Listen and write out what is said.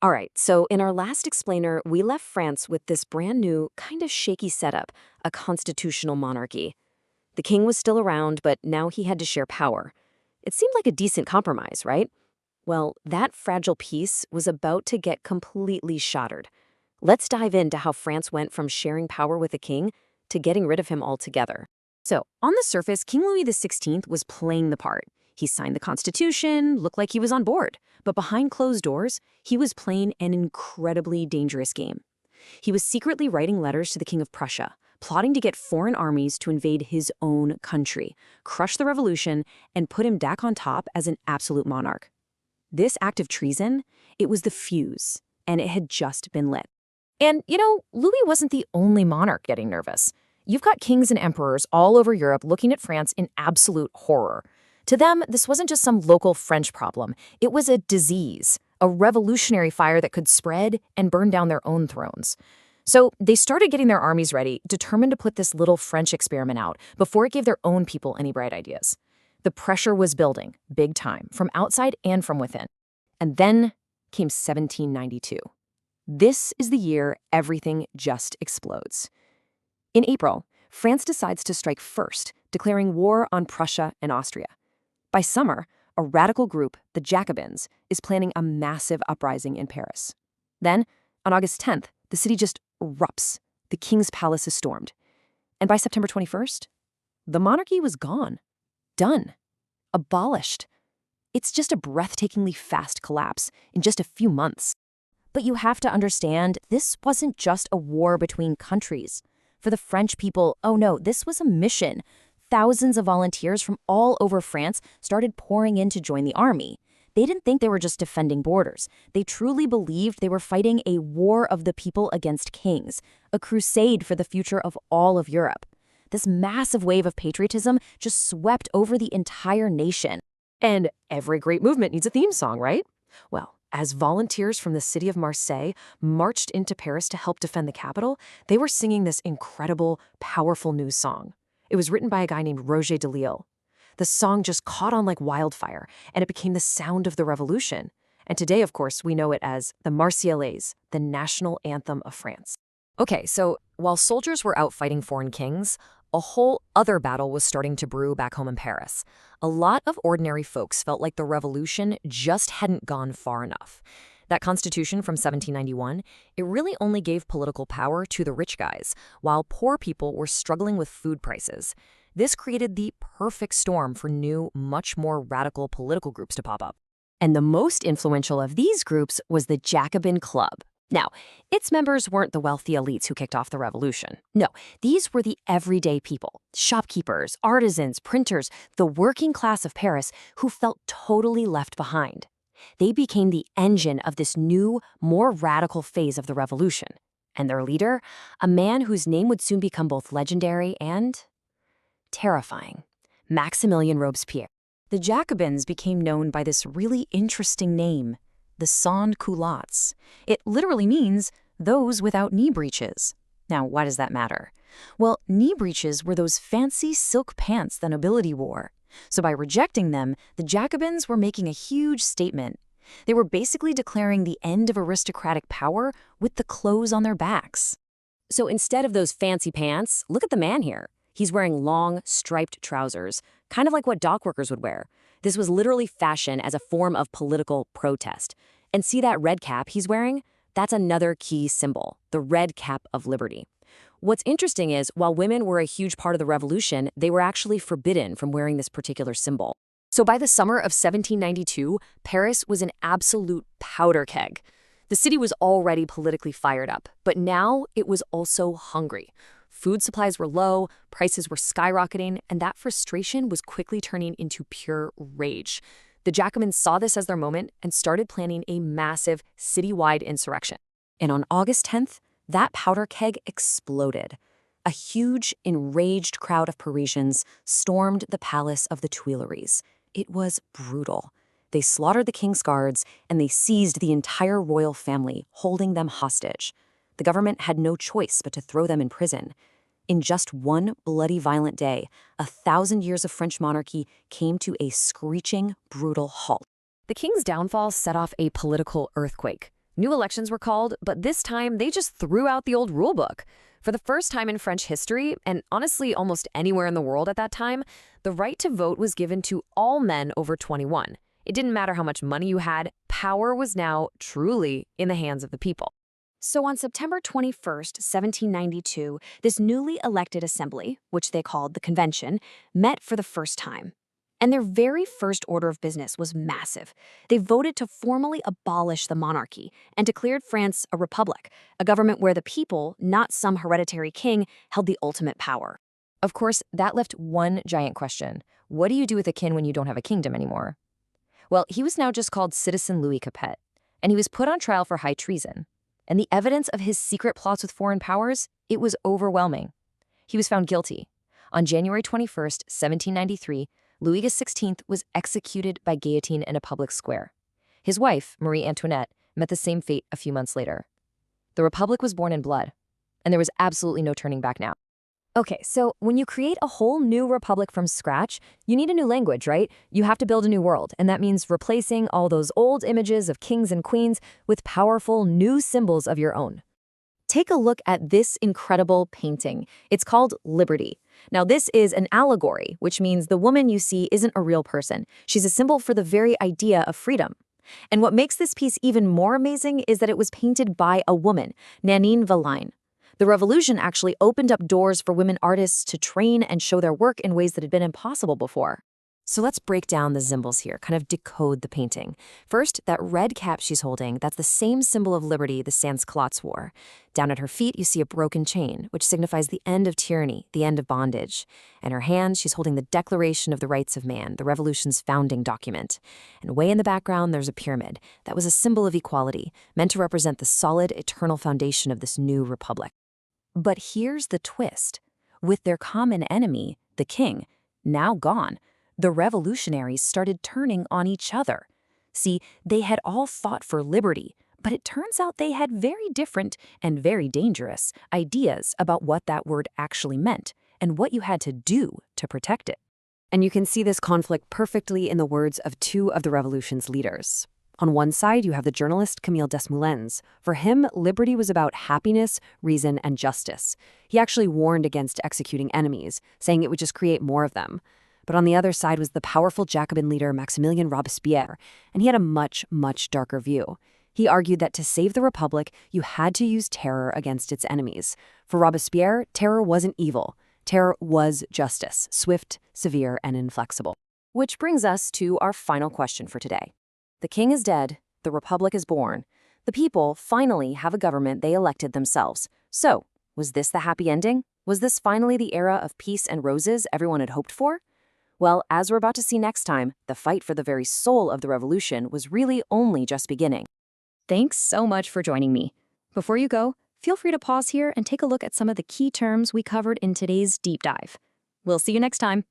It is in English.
All right, so in our last explainer, we left France with this brand new, kind of shaky setup, a constitutional monarchy. The king was still around, but now he had to share power. It seemed like a decent compromise, right? Well, that fragile peace was about to get completely shattered. Let's dive into how France went from sharing power with the king to getting rid of him altogether. So, on the surface, King Louis XVI was playing the part. He signed the Constitution, looked like he was on board. But behind closed doors, he was playing an incredibly dangerous game. He was secretly writing letters to the King of Prussia, plotting to get foreign armies to invade his own country, crush the revolution, and put him back on top as an absolute monarch. This act of treason, it was the fuse, and it had just been lit. And, Louis wasn't the only monarch getting nervous. You've got kings and emperors all over Europe looking at France in absolute horror. To them, this wasn't just some local French problem. It was a disease, a revolutionary fire that could spread and burn down their own thrones. So they started getting their armies ready, determined to put this little French experiment out before it gave their own people any bright ideas. The pressure was building, big time, from outside and from within. And then came 1792. This is the year everything just explodes. In April, France decides to strike first, declaring war on Prussia and Austria. By summer, a radical group, the Jacobins, is planning a massive uprising in Paris. Then, on August 10th, the city just erupts. The King's Palace is stormed. And by September 21st, the monarchy was gone. Done. Abolished. It's just a breathtakingly fast collapse in just a few months. But you have to understand, this wasn't just a war between countries. For the French people, oh no, this was a mission. Thousands of volunteers from all over France started pouring in to join the army. They didn't think they were just defending borders. They truly believed they were fighting a war of the people against kings, a crusade for the future of all of Europe. This massive wave of patriotism just swept over the entire nation. And every great movement needs a theme song, right? Well, as volunteers from the city of Marseille marched into Paris to help defend the capital, they were singing this incredible, powerful new song. It was written by a guy named Roger de Lille. The song just caught on like wildfire, and it became the sound of the revolution. And today, of course, we know it as the Marseillaise, the national anthem of France. Okay, so while soldiers were out fighting foreign kings, a whole other battle was starting to brew back home in Paris. A lot of ordinary folks felt like the revolution just hadn't gone far enough. That constitution from 1791, it really only gave political power to the rich guys, while poor people were struggling with food prices. This created the perfect storm for new, much more radical political groups to pop up. And the most influential of these groups was the Jacobin Club. Now, its members weren't the wealthy elites who kicked off the revolution. No, these were the everyday people, shopkeepers, artisans, printers, the working class of Paris who felt totally left behind. They became the engine of this new, more radical phase of the revolution. And their leader, a man whose name would soon become both legendary and terrifying, Maximilien Robespierre. The Jacobins became known by this really interesting name, the sans-culottes. It literally means those without knee breeches. Now, why does that matter? Well, knee breeches were those fancy silk pants the nobility wore. So by rejecting them, the Jacobins were making a huge statement. They were basically declaring the end of aristocratic power with the clothes on their backs. So instead of those fancy pants, look at the man here. He's wearing long, striped trousers, kind of like what dock workers would wear. This was literally fashion as a form of political protest. And see that red cap he's wearing? That's another key symbol, the red cap of liberty. What's interesting is, while women were a huge part of the revolution, they were actually forbidden from wearing this particular symbol. So by the summer of 1792, Paris was an absolute powder keg. The city was already politically fired up, but now it was also hungry. Food supplies were low, prices were skyrocketing, and that frustration was quickly turning into pure rage. The Jacobins saw this as their moment and started planning a massive citywide insurrection. And on August 10th, that powder keg exploded. A huge, enraged crowd of Parisians stormed the palace of the Tuileries. It was brutal. They slaughtered the king's guards, and they seized the entire royal family, holding them hostage. The government had no choice but to throw them in prison. In just one bloody, violent day, 1,000 years of French monarchy came to a screeching, brutal halt. The king's downfall set off a political earthquake. New elections were called, but this time they just threw out the old rulebook. For the first time in French history, and honestly almost anywhere in the world at that time, the right to vote was given to all men over 21. It didn't matter how much money you had, power was now truly in the hands of the people. So on September 21st, 1792, this newly elected assembly, which they called the Convention, met for the first time. And their very first order of business was massive. They voted to formally abolish the monarchy and declared France a republic, a government where the people, not some hereditary king, held the ultimate power. Of course, that left one giant question. What do you do with a king when you don't have a kingdom anymore? Well, he was now just called Citizen Louis Capet, and he was put on trial for high treason. And the evidence of his secret plots with foreign powers, it was overwhelming. He was found guilty. On January 21st, 1793, Louis XVI was executed by guillotine in a public square. His wife, Marie Antoinette, met the same fate a few months later. The Republic was born in blood, and there was absolutely no turning back now. Okay, so when you create a whole new republic from scratch, you need a new language, right? You have to build a new world, and that means replacing all those old images of kings and queens with powerful new symbols of your own. Take a look at this incredible painting. It's called Liberty. Now, this is an allegory, which means the woman you see isn't a real person. She's a symbol for the very idea of freedom. And what makes this piece even more amazing is that it was painted by a woman, Nanine Valaine. The revolution actually opened up doors for women artists to train and show their work in ways that had been impossible before. So let's break down the symbols here, kind of decode the painting. First, that red cap she's holding, that's the same symbol of liberty the sans-culottes wore. Down at her feet, you see a broken chain, which signifies the end of tyranny, the end of bondage. And her hand, she's holding the Declaration of the Rights of Man, the revolution's founding document. And way in the background, there's a pyramid. That was a symbol of equality, meant to represent the solid, eternal foundation of this new republic. But here's the twist. With their common enemy, the king, now gone, the revolutionaries started turning on each other. See, they had all fought for liberty, but it turns out they had very different and very dangerous ideas about what that word actually meant and what you had to do to protect it. And you can see this conflict perfectly in the words of two of the revolution's leaders. On one side, you have the journalist Camille Desmoulins. For him, liberty was about happiness, reason, and justice. He actually warned against executing enemies, saying it would just create more of them. But on the other side was the powerful Jacobin leader Maximilien Robespierre, and he had a much, much darker view. He argued that to save the Republic, you had to use terror against its enemies. For Robespierre, terror wasn't evil. Terror was justice, swift, severe, and inflexible. Which brings us to our final question for today. The king is dead, the Republic is born. The people finally have a government they elected themselves. So, was this the happy ending? Was this finally the era of peace and roses everyone had hoped for? Well, as we're about to see next time, the fight for the very soul of the revolution was really only just beginning. Thanks so much for joining me. Before you go, feel free to pause here and take a look at some of the key terms we covered in today's deep dive. We'll see you next time.